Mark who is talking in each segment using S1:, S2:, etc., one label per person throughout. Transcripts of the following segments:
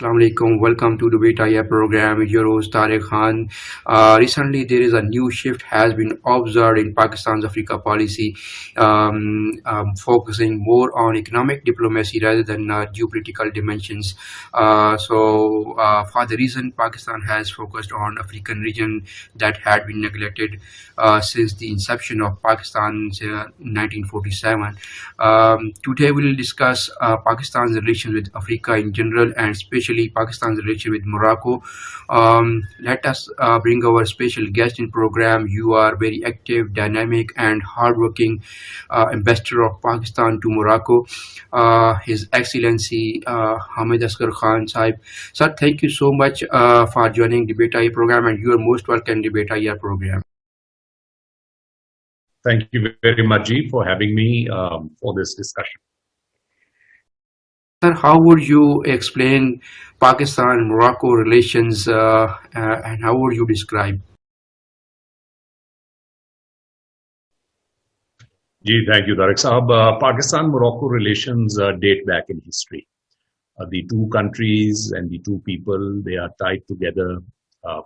S1: Assalamu alaikum. Welcome to the Beta program. Your host Tariq Khan. Recently, there is a new shift has been observed in Pakistan's Africa policy, focusing more on economic diplomacy rather than geopolitical dimensions. For the reason, Pakistan has focused on African region that had been neglected since the inception of Pakistan's 1947. Today, we will discuss Pakistan's relations with Africa in general and especially Pakistan's relation with Morocco. Let us bring our special guest in program. You are very active, dynamic, and hardworking ambassador of Pakistan to Morocco, His Excellency Hamid Asghar Khan Sahib. Sir, thank you so much for joining the Beta program, and you are most welcome to the Beta program.
S2: Thank you very much, G, for having me for this discussion.
S1: Sir, how would you explain Pakistan-Morocco relations and how would you describe?
S2: Ji, thank you, Tariq Sahab. Pakistan-Morocco relations date back in history. The two countries and the two people, they are tied together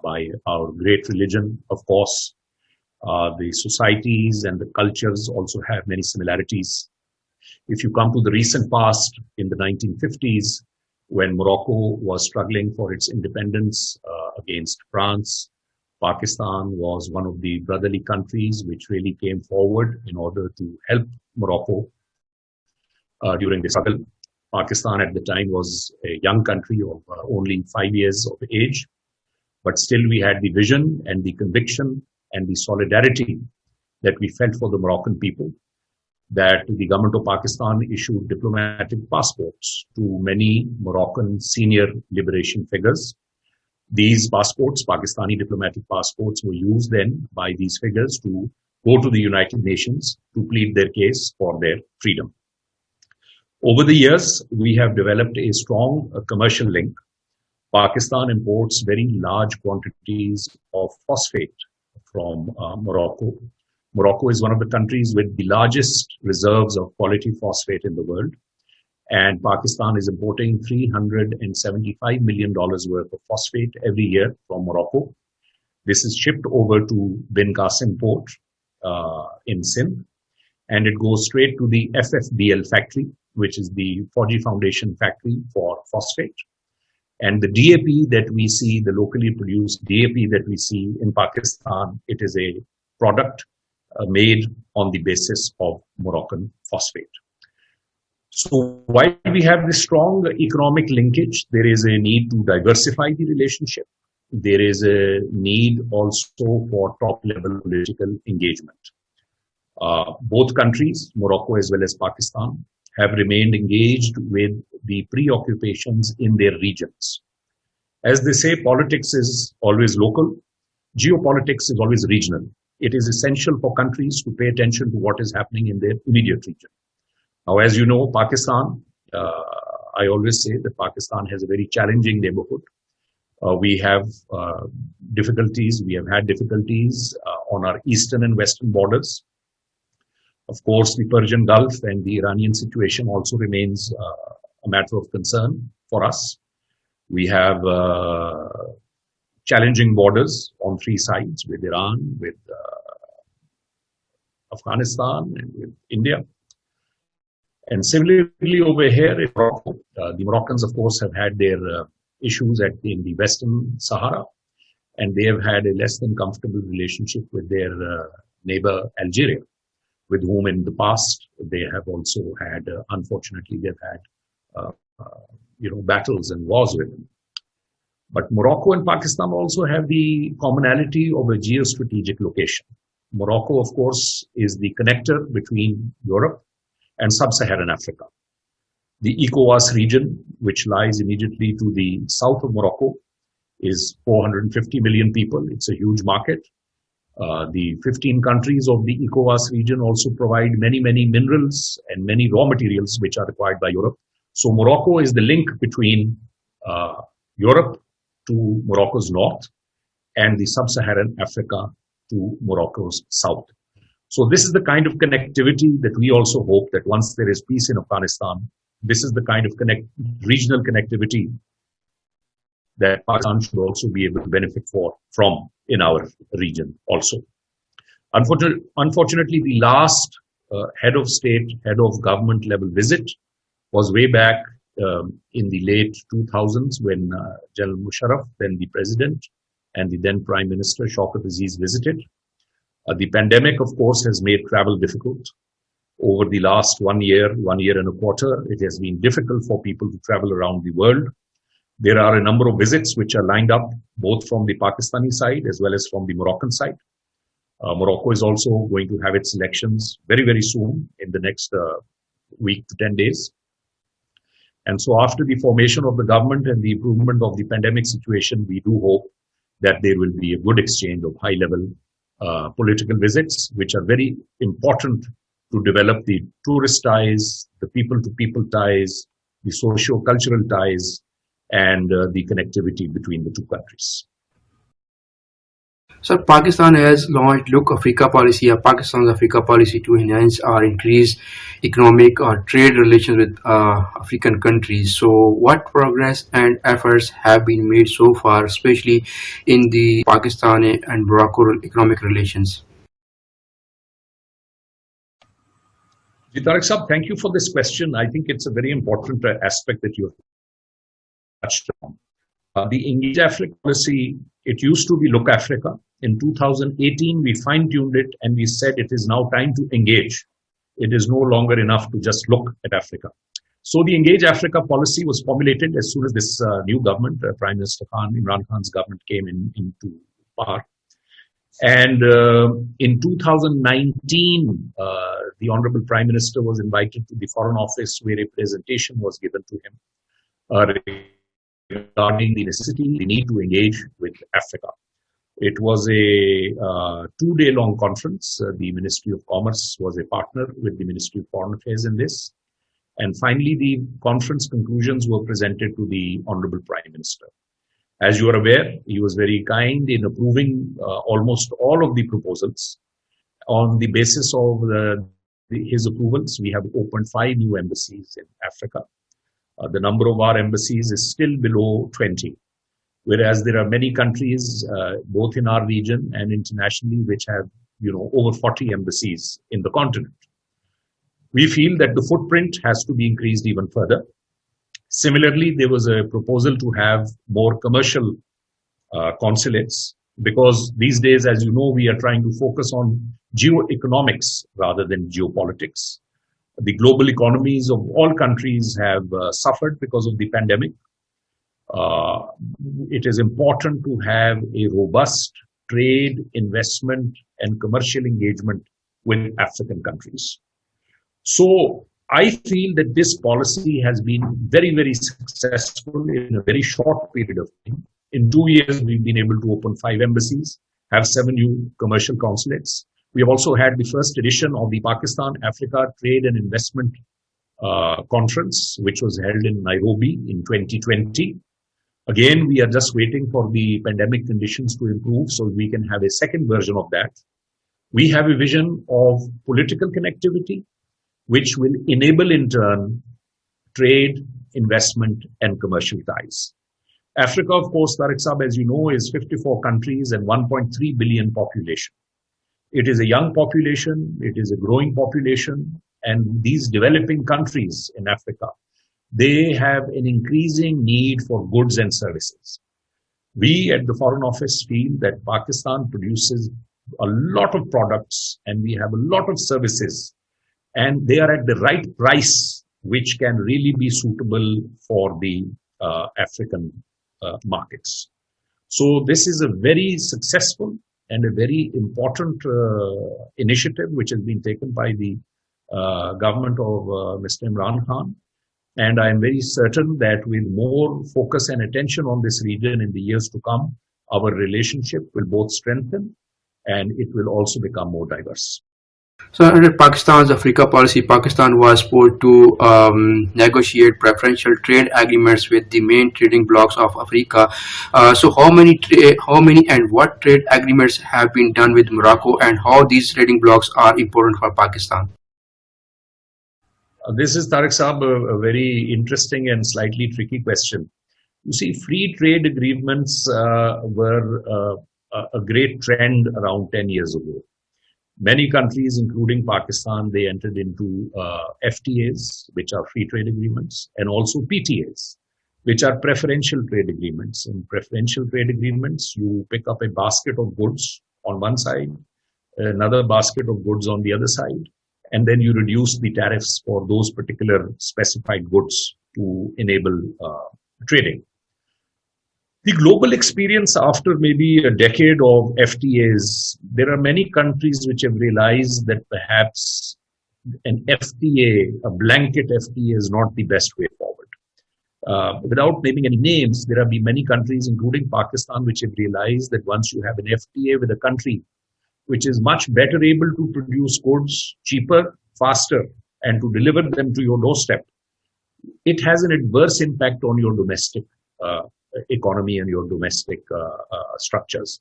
S2: by our great religion, of course. The societies and the cultures also have many similarities. If you come to the recent past, in the 1950s, when Morocco was struggling for its independence against France, Pakistan was one of the brotherly countries which really came forward in order to help Morocco during the struggle. Pakistan at the time was a young country of only 5 years of age, but still we had the vision and the conviction and the solidarity that we felt for the Moroccan people, that the government of Pakistan issued diplomatic passports to many Moroccan senior liberation figures. These passports, Pakistani diplomatic passports, were used then by these figures to go to the United Nations to plead their case for their freedom. Over the years, we have developed a strong commercial link. Pakistan imports very large quantities of phosphate from Morocco. Morocco is one of the countries with the largest reserves of quality phosphate in the world. And Pakistan is importing $375 million worth of phosphate every year from Morocco. This is shipped over to Bin Qasim port in Sindh. And it goes straight to the FFBL factory, which is the Fauji Foundation factory for phosphate. And the DAP that we see, the locally produced DAP that we see in Pakistan, it is a product made on the basis of Moroccan phosphate. So while we have this strong economic linkage, there is a need to diversify the relationship. There is a need also for top-level political engagement. Both countries, Morocco as well as Pakistan, have remained engaged with the preoccupations in their regions. As they say, politics is always local. Geopolitics is always regional. It is essential for countries to pay attention to what is happening in their immediate region. Now, as you know, Pakistan, I always say that Pakistan has a very challenging neighborhood. We have difficulties. We have had difficulties on our eastern and western borders. Of course, the Persian Gulf and the Iranian situation also remains a matter of concern for us. We have challenging borders on three sides with Iran, with Afghanistan, and with India. And similarly over here in Morocco, the Moroccans, of course, have had their issues in the Western Sahara, and they have had a less than comfortable relationship with their neighbor Algeria, with whom in the past they have also had, unfortunately, they've had, battles and wars with them. But Morocco and Pakistan also have the commonality of a geostrategic location. Morocco, of course, is the connector between Europe and sub-Saharan Africa. The ECOWAS region, which lies immediately to the south of Morocco, is 450 million people. It's a huge market. The 15 countries of the ECOWAS region also provide many, many minerals and many raw materials which are required by Europe. So Morocco is the link between Europe to Morocco's north and the sub-Saharan Africa to Morocco's south. So this is the kind of connectivity that we also hope that once there is peace in Afghanistan, this is the kind of regional connectivity that Pakistan should also be able to benefit from in our region also. Unfortunately, the last head of state, head of government level visit was way back in the late 2000s when General Musharraf, then the president, and the then Prime Minister Shaukat Aziz visited. The pandemic, of course, has made travel difficult. Over the last 1 year, 1 year and a quarter, it has been difficult for people to travel around the world. There are a number of visits which are lined up, both from the Pakistani side as well as from the Moroccan side. Morocco is also going to have its elections very, very soon in the next week to 10 days. And so after the formation of the government and the improvement of the pandemic situation, we do hope that there will be a good exchange of high-level political visits, which are very important to develop the tourist ties, the people-to-people ties, the socio-cultural ties, and the connectivity between the two countries.
S1: So Pakistan has launched Look Africa policy, Pakistan's Africa policy to enhance or increase economic or trade relations with African countries. So what progress and efforts have been made so far, especially in the Pakistan and Morocco economic relations?
S2: Tariq Sahab, thank you for this question. I think it's a very important aspect that you have touched on. The Engage Africa policy, it used to be Look Africa. In 2018, we fine-tuned it and we said it is now time to engage. It is no longer enough to just look at Africa. So the Engage Africa policy was formulated as soon as this new government, Prime Minister Khan, Imran Khan's government came into power. And in 2019, the Honorable Prime Minister was invited to the Foreign Office where a presentation was given to him regarding the necessity, the need to engage with Africa. It was a 2-day-long conference. The Ministry of Commerce was a partner with the Ministry of Foreign Affairs in this. And finally, the conference conclusions were presented to the Honorable Prime Minister. As you are aware, he was very kind in approving almost all of the proposals. On the basis of his approvals, we have opened 5 new embassies in Africa. The number of our embassies is still below 20. Whereas there are many countries, both in our region and internationally, which have, over 40 embassies in the continent. We feel that the footprint has to be increased even further. Similarly, there was a proposal to have more commercial consulates, because these days, as you know, we are trying to focus on geoeconomics rather than geopolitics. The global economies of all countries have suffered because of the pandemic. It is important to have a robust trade, investment, and commercial engagement with African countries. So I feel that this policy has been very, very successful in a very short period of time. In 2 years, we've been able to open 5 embassies, have 7 new commercial consulates. We have also had the first edition of the Pakistan-Africa Trade and Investment Conference, which was held in Nairobi in 2020. Again, we are just waiting for the pandemic conditions to improve so we can have a second version of that. We have a vision of political connectivity, which will enable in turn trade, investment, and commercial ties. Africa, of course, Tariq Sahab, as you know, is 54 countries and 1.3 billion population. It is a young population, it is a growing population, and these developing countries in Africa, they have an increasing need for goods and services. We at the Foreign Office feel that Pakistan produces a lot of products and we have a lot of services, and they are at the right price, which can really be suitable for the African markets. So this is a very successful and a very important initiative which has been taken by the government of Mr. Imran Khan. And I am very certain that with more focus and attention on this region in the years to come, our relationship will both strengthen and it will also become more diverse.
S1: So under Pakistan's Africa policy, Pakistan was supposed to negotiate preferential trade agreements with the main trading blocs of Africa. So how many and what trade agreements have been done with Morocco, and how these trading blocs are important for Pakistan?
S2: This is, Tariq Saab, a very interesting and slightly tricky question. You see, free trade agreements were a great trend around 10 years ago. Many countries, including Pakistan, they entered into FTAs, which are free trade agreements, and also PTAs, which are preferential trade agreements. In preferential trade agreements, you pick up a basket of goods on one side, another basket of goods on the other side, and then you reduce the tariffs for those particular specified goods to enable trading. The global experience after maybe a decade of FTAs, there are many countries which have realized that perhaps an FTA, a blanket FTA, is not the best way forward. Without naming any names, there have been many countries, including Pakistan, which have realized that once you have an FTA with a country which is much better able to produce goods cheaper, faster, and to deliver them to your doorstep, it has an adverse impact on your domestic economy and your domestic structures.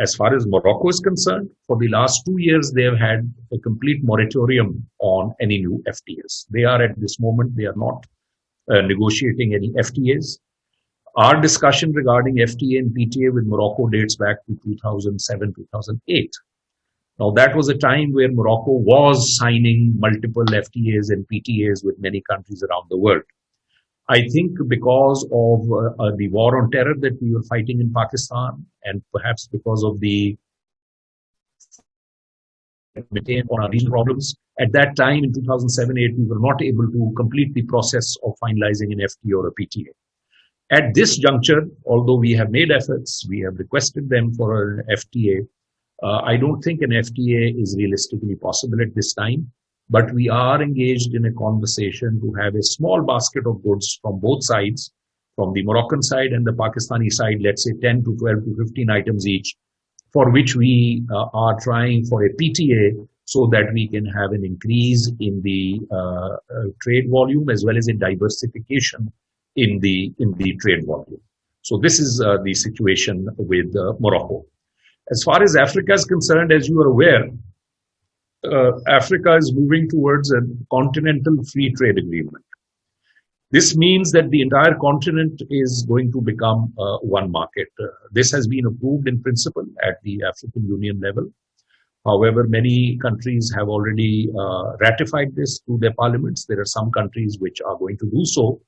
S2: As far as Morocco is concerned, for the last 2 years, they have had a complete moratorium on any new FTAs. They are at this moment, they are not negotiating any FTAs. Our discussion regarding FTA and PTA with Morocco dates back to 2007, 2008. Now, that was a time where Morocco was signing multiple FTAs and PTAs with many countries around the world. I think because of the war on terror that we were fighting in Pakistan, and perhaps because of the on our regional problems, at that time in 2007-8, we were not able to complete the process of finalizing an FTA or a PTA. At this juncture, although we have made efforts, we have requested them for an FTA, I don't think an FTA is realistically possible at this time. But we are engaged in a conversation to have a small basket of goods from both sides, from the Moroccan side and the Pakistani side, let's say 10 to 12 to 15 items each, for which we are trying for a PTA so that we can have an increase in the trade volume as well as a diversification in the trade volume. So this is the situation with Morocco. As far as Africa is concerned, as you are aware, Africa is moving towards a continental free trade agreement. This means that the entire continent is going to become one market. This has been approved in principle at the African Union level. However, many countries have already ratified this through their parliaments. There are some countries which are going to do so.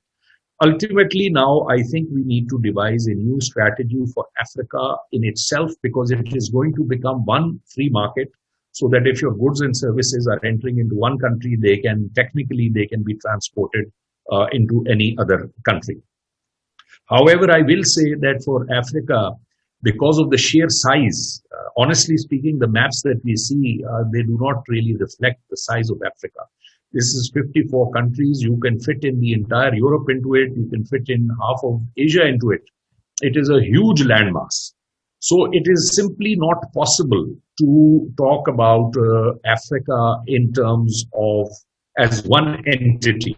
S2: Ultimately, now I think we need to devise a new strategy for Africa in itself, because it is going to become one free market, so that if your goods and services are entering into one country, they can be transported into any other country. However, I will say that for Africa, because of the sheer size, honestly speaking, the maps that we see, they do not really reflect the size of Africa. This is 54 countries. You can fit in the entire Europe into it. You can fit in half of Asia into it. It is a huge landmass. So it is simply not possible to talk about Africa in terms of as one entity.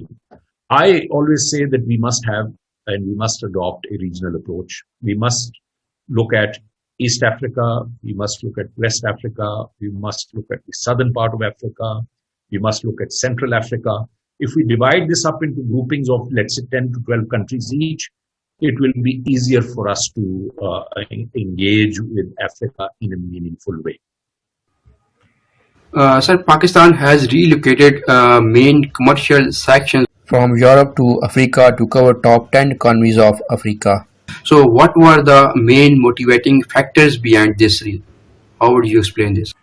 S2: I always say that we must have and we must adopt a regional approach. We must look at East Africa, we must look at West Africa, we must look at the southern part of Africa, we must look at Central Africa. If we divide this up into groupings of, let's say, 10 to 12 countries each, it will be easier for us to engage with Africa in a meaningful way.
S1: Sir, Pakistan has relocated main commercial sections from Europe to Africa to cover top 10 economies of Africa. So what were the main motivating factors behind this? How would you explain this?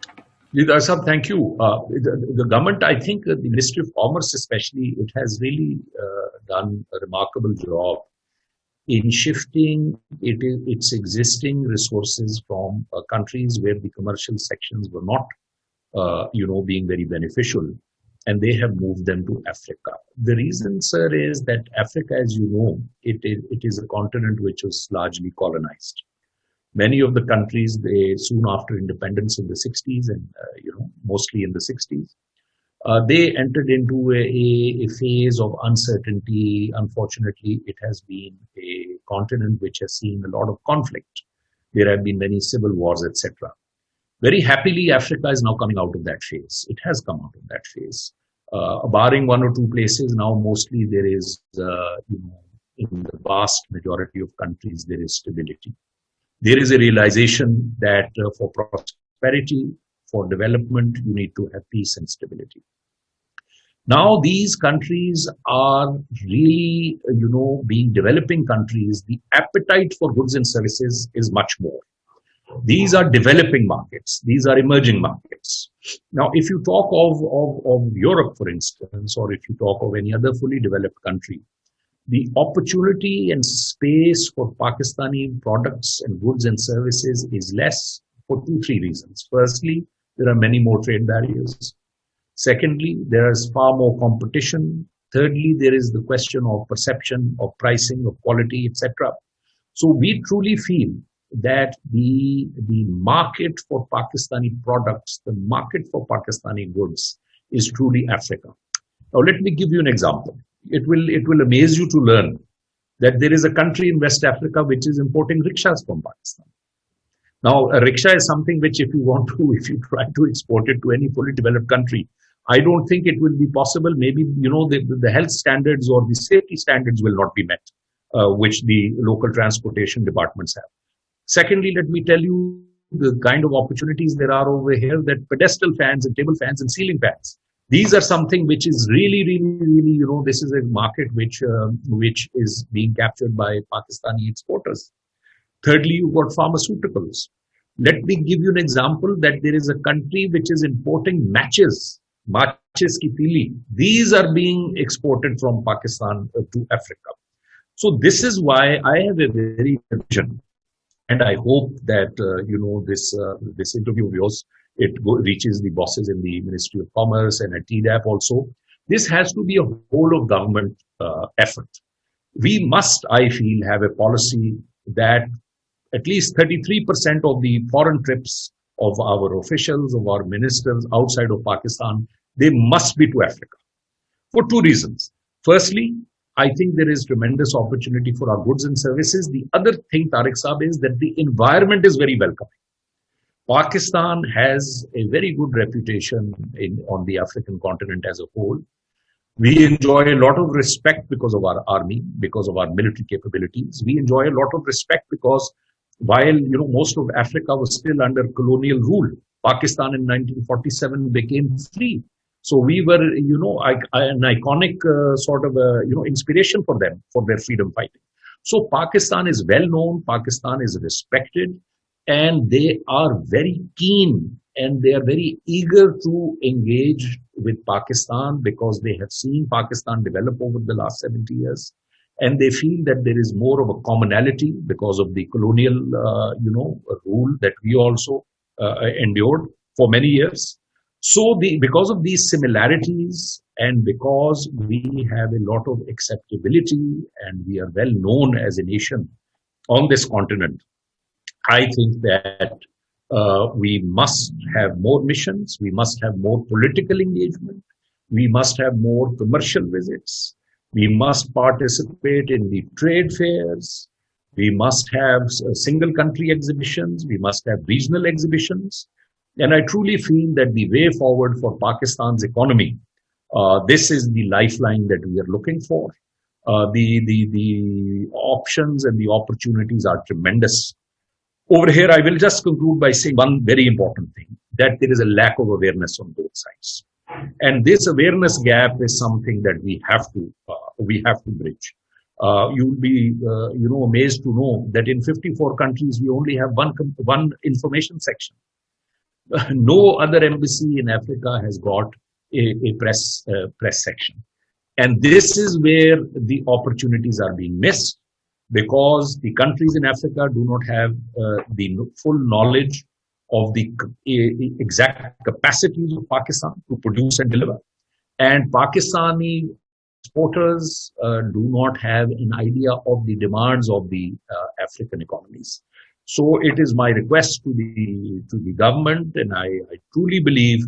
S2: Sir, thank you. The government, I think the Ministry of Commerce especially, it has really done a remarkable job in shifting its existing resources from countries where the commercial sections were not, being very beneficial, and they have moved them to Africa. The reason, sir, is that Africa, as you know, it is a continent which was largely colonized. Many of the countries, they soon after independence in the 60s and, mostly in the 60s, they entered into a phase of uncertainty. Unfortunately, it has been a continent which has seen a lot of conflict. There have been many civil wars, etc. Very happily, Africa is now coming out of that phase. It has come out of that phase. Barring one or two places, now mostly there is, in the vast majority of countries, there is stability. There is a realization that for prosperity, for development, you need to have peace and stability. Now, these countries are really, being developing countries. The appetite for goods and services is much more. These are developing markets. These are emerging markets. Now, if you talk of Europe, for instance, or if you talk of any other fully developed country, the opportunity and space for Pakistani products and goods and services is less for two, three reasons. Firstly, there are many more trade barriers. Secondly, there is far more competition. Thirdly, there is the question of perception, of pricing, of quality, etc. So we truly feel that the market for Pakistani products, the market for Pakistani goods is truly Africa. Now, let me give you an example. It will amaze you to learn that there is a country in West Africa which is importing rickshaws from Pakistan. Now, a rickshaw is something which if you try to export it to any fully developed country, I don't think it will be possible. Maybe, the health standards or the safety standards will not be met, which the local transportation departments have. Secondly, let me tell you the kind of opportunities there are over here, that pedestal fans and table fans and ceiling fans. These are something which is really, this is a market which is being captured by Pakistani exporters. Thirdly, you've got pharmaceuticals. Let me give you an example that there is a country which is importing matches ki tili. These are being exported from Pakistan to Africa. So this is why I have a very vision, and I hope that this interview of yours reaches the bosses in the Ministry of Commerce and at TDAP also. This has to be a whole of government effort. We must, I feel, have a policy that at least 33% of the foreign trips of our officials, of our ministers outside of Pakistan, they must be to Africa for two reasons. Firstly, I think there is tremendous opportunity for our goods and services. The other thing, Tariq Saab, is that the environment is very welcoming. Pakistan has a very good reputation on the African continent as a whole. We enjoy a lot of respect because of our army, because of our military capabilities. We enjoy a lot of respect because while most of Africa was still under colonial rule, Pakistan in 1947 became free. So we were, an iconic sort of inspiration for them for their freedom fighting. So Pakistan is well known, Pakistan is respected, and they are very keen and they are very eager to engage with Pakistan because they have seen Pakistan develop over the last 70 years. And they feel that there is more of a commonality because of the colonial, rule that we also endured for many years. So because of these similarities and because we have a lot of acceptability and we are well known as a nation on this continent, I think that we must have more missions, we must have more political engagement, we must have more commercial visits, we must participate in the trade fairs, we must have single country exhibitions, we must have regional exhibitions. And I truly feel that the way forward for Pakistan's economy, this is the lifeline that we are looking for. The options and the opportunities are tremendous. Over here, I will just conclude by saying one very important thing, that there is a lack of awareness on both sides. And this awareness gap is something that we have to bridge. You'll be, amazed to know that in 54 countries, we only have one information section. No other embassy in Africa has got a press section. And this is where the opportunities are being missed because the countries in Africa do not have the full knowledge of the exact capacities of Pakistan to produce and deliver. And Pakistani exporters do not have an idea of the demands of the African economies. So it is my request to the government, and I truly believe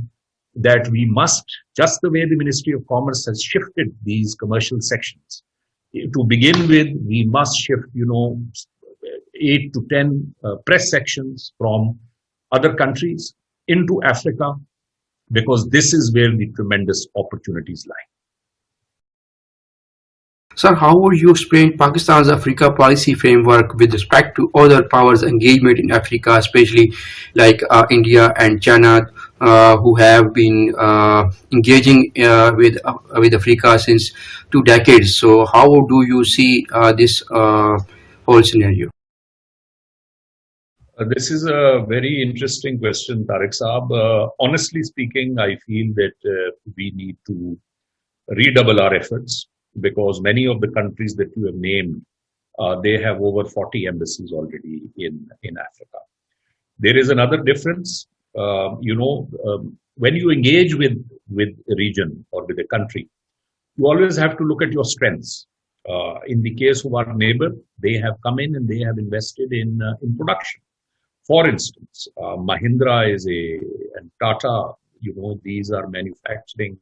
S2: that we must, just the way the Ministry of Commerce has shifted these commercial sections, to begin with, we must shift, 8 to 10 press sections from other countries into Africa, because this is where the tremendous opportunities lie.
S1: Sir, how would you explain Pakistan's Africa policy framework with respect to other powers' engagement in Africa, especially like India and China, who have been engaging with Africa since 2 decades? So, how do you see this whole scenario?
S2: This is a very interesting question, Tariq Saab. Honestly speaking, I feel that we need to redouble our efforts because many of the countries that you have named, they have over 40 embassies already in Africa. There is another difference. When you engage with a region or with a country, you always have to look at your strengths. In the case of our neighbor, they have come in and they have invested in production. For instance, Mahindra and Tata, these are manufacturing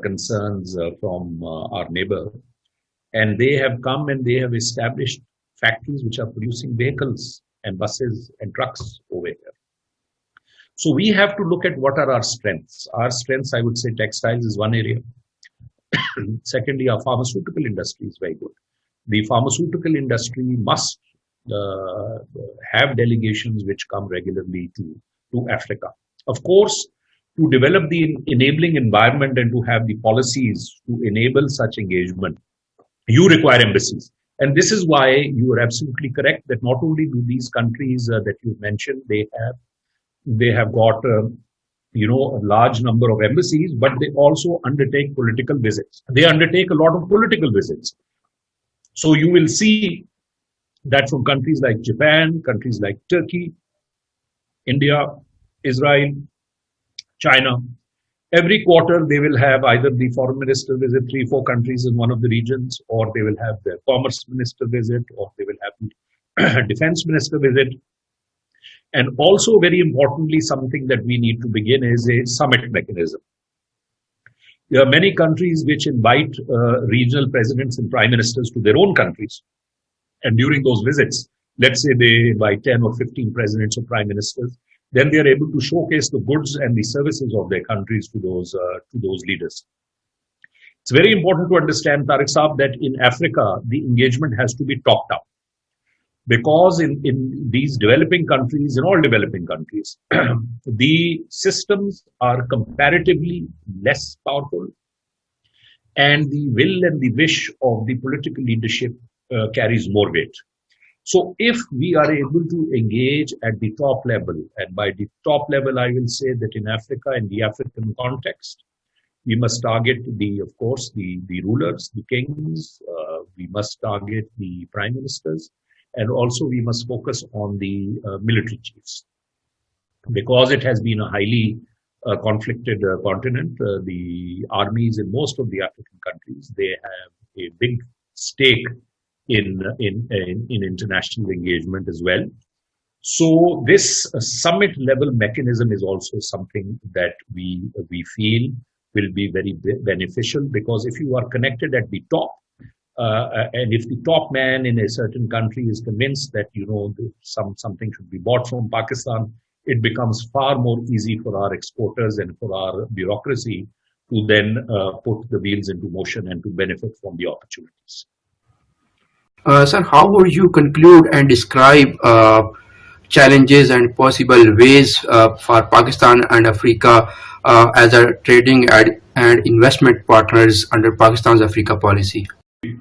S2: concerns from our neighbor, and they have come and they have established factories which are producing vehicles and buses and trucks over here. So we have to look at what are our strengths. Our strengths, I would say, textiles is one area. Secondly, our pharmaceutical industry is very good. The pharmaceutical industry must have delegations which come regularly to Africa. Of course, to develop the enabling environment and to have the policies to enable such engagement, you require embassies. And this is why you are absolutely correct that not only do these countries that you mentioned, they have got a large number of embassies, but they also undertake political visits. They undertake a lot of political visits. So you will see that from countries like Japan, countries like Turkey, India, Israel, China, every quarter they will have either the foreign minister visit 3-4 countries in one of the regions, or they will have their commerce minister visit, or they will have the defense minister visit. And also, very importantly, something that we need to begin is a summit mechanism. There are many countries which invite regional presidents and prime ministers to their own countries. And during those visits, let's say they invite 10 or 15 presidents or prime ministers, then they are able to showcase the goods and the services of their countries to those leaders. It's very important to understand, Tariq Saab, that in Africa, the engagement has to be top-down. Because in these developing countries, in all developing countries, the systems are comparatively less powerful, and the will and the wish of the political leadership carries more weight. So if we are able to engage at the top level, and by the top level, I will say that in Africa, in the African context, we must target of course, the rulers, the kings, we must target the prime ministers, and also we must focus on the military chiefs. Because it has been a highly conflicted continent, the armies in most of the African countries, they have a big stake in international engagement as well. So this summit level mechanism is also something that we feel will be very beneficial, because if you are connected at the top, and if the top man in a certain country is convinced that something should be bought from Pakistan, it becomes far more easy for our exporters and for our bureaucracy to then put the wheels into motion and to benefit from the opportunities.
S1: Sir, how would you conclude and describe challenges and possible ways for Pakistan and Africa as a trading and investment partners under Pakistan's Africa policy?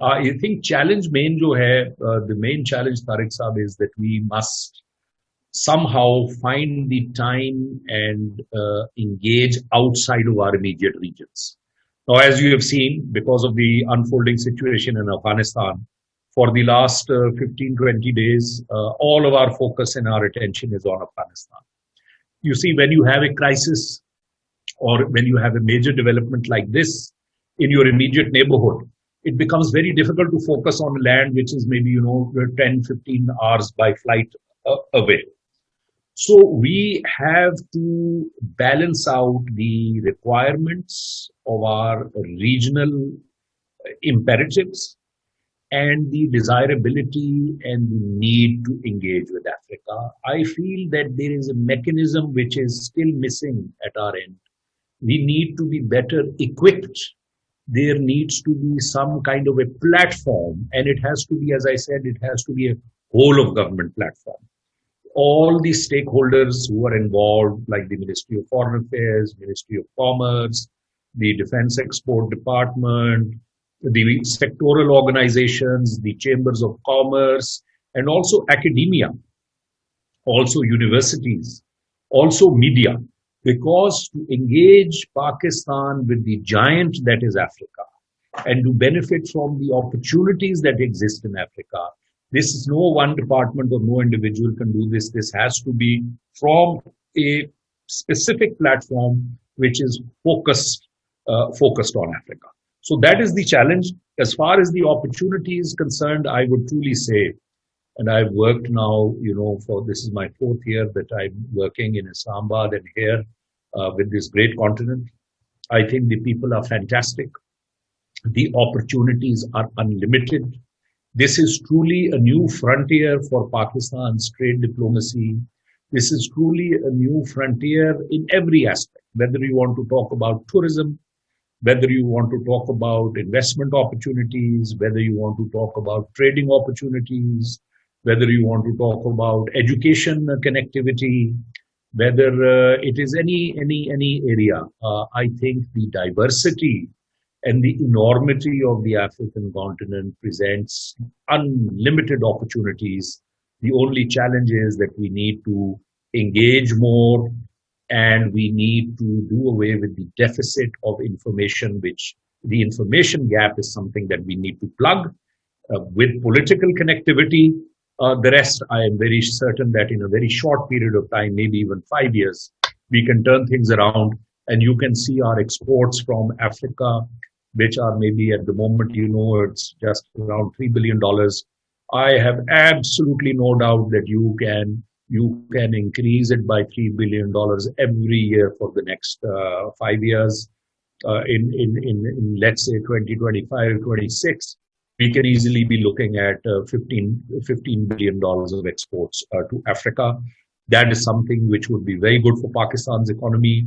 S2: I think the main challenge, Tariq Saab, is that we must somehow find the time and engage outside of our immediate regions. Now, as you have seen, because of the unfolding situation in Afghanistan, for the last 15-20 days, all of our focus and our attention is on Afghanistan. You see, when you have a crisis or when you have a major development like this in your immediate neighborhood, it becomes very difficult to focus on land which is maybe 10, 15 hours by flight away. So we have to balance out the requirements of our regional imperatives and the desirability and the need to engage with Africa. I feel that there is a mechanism which is still missing at our end. We need to be better equipped there needs to be some kind of a platform, and it has to be, as I said, it has to be a whole of government platform. All the stakeholders who are involved, like the Ministry of Foreign Affairs, Ministry of Commerce, the Defense Export Department, the sectoral organizations, the chambers of commerce, and also academia, also universities, also media, because to engage Pakistan with the giant that is Africa and to benefit from the opportunities that exist in Africa, this is no one department or no individual can do this. This has to be from a specific platform which is focused on Africa. So that is the challenge. As far as the opportunity is concerned, I would truly say, and I've worked now, for this is my 4th year that I'm working in Islamabad and here with this great continent. I think the people are fantastic. The opportunities are unlimited. This is truly a new frontier for Pakistan's trade diplomacy. This is truly a new frontier in every aspect, whether you want to talk about tourism, whether you want to talk about investment opportunities, whether you want to talk about trading opportunities, whether you want to talk about education connectivity, whether it is any area. I think the diversity and the enormity of the African continent presents unlimited opportunities. The only challenge is that we need to engage more, and we need to do away with the deficit of information, which the information gap is something that we need to plug with political connectivity. The rest, I am very certain that in a very short period of time, maybe even 5 years, we can turn things around, and you can see our exports from Africa, which are maybe at the moment, it's just around $3 billion. I have absolutely no doubt that you can increase it by $3 billion every year for the next 5 years. In let's say 2025, 26, we can easily be looking at $15 billion of exports to Africa. That is something which would be very good for Pakistan's economy.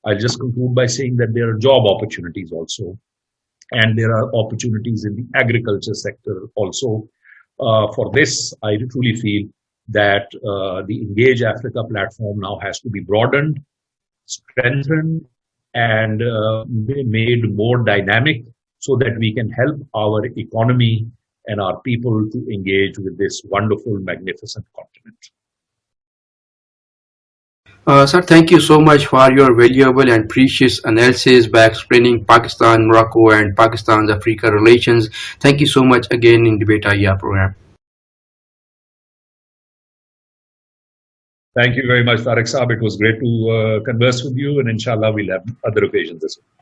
S2: I'll just conclude by saying that there are job opportunities also, and there are opportunities in the agriculture sector also. For this, I truly feel that the Engage Africa platform now has to be broadened, strengthened, and made more dynamic so that we can help our economy and our people to engage with this wonderful, magnificent continent.
S1: Sir, thank you so much for your valuable and precious analysis by explaining Pakistan, Morocco, and Pakistan's Africa relations. Thank you so much again in Debate IA program.
S2: Thank you very much, Tariq Saab. It was great to converse with you, and inshallah, we'll have other occasions as well.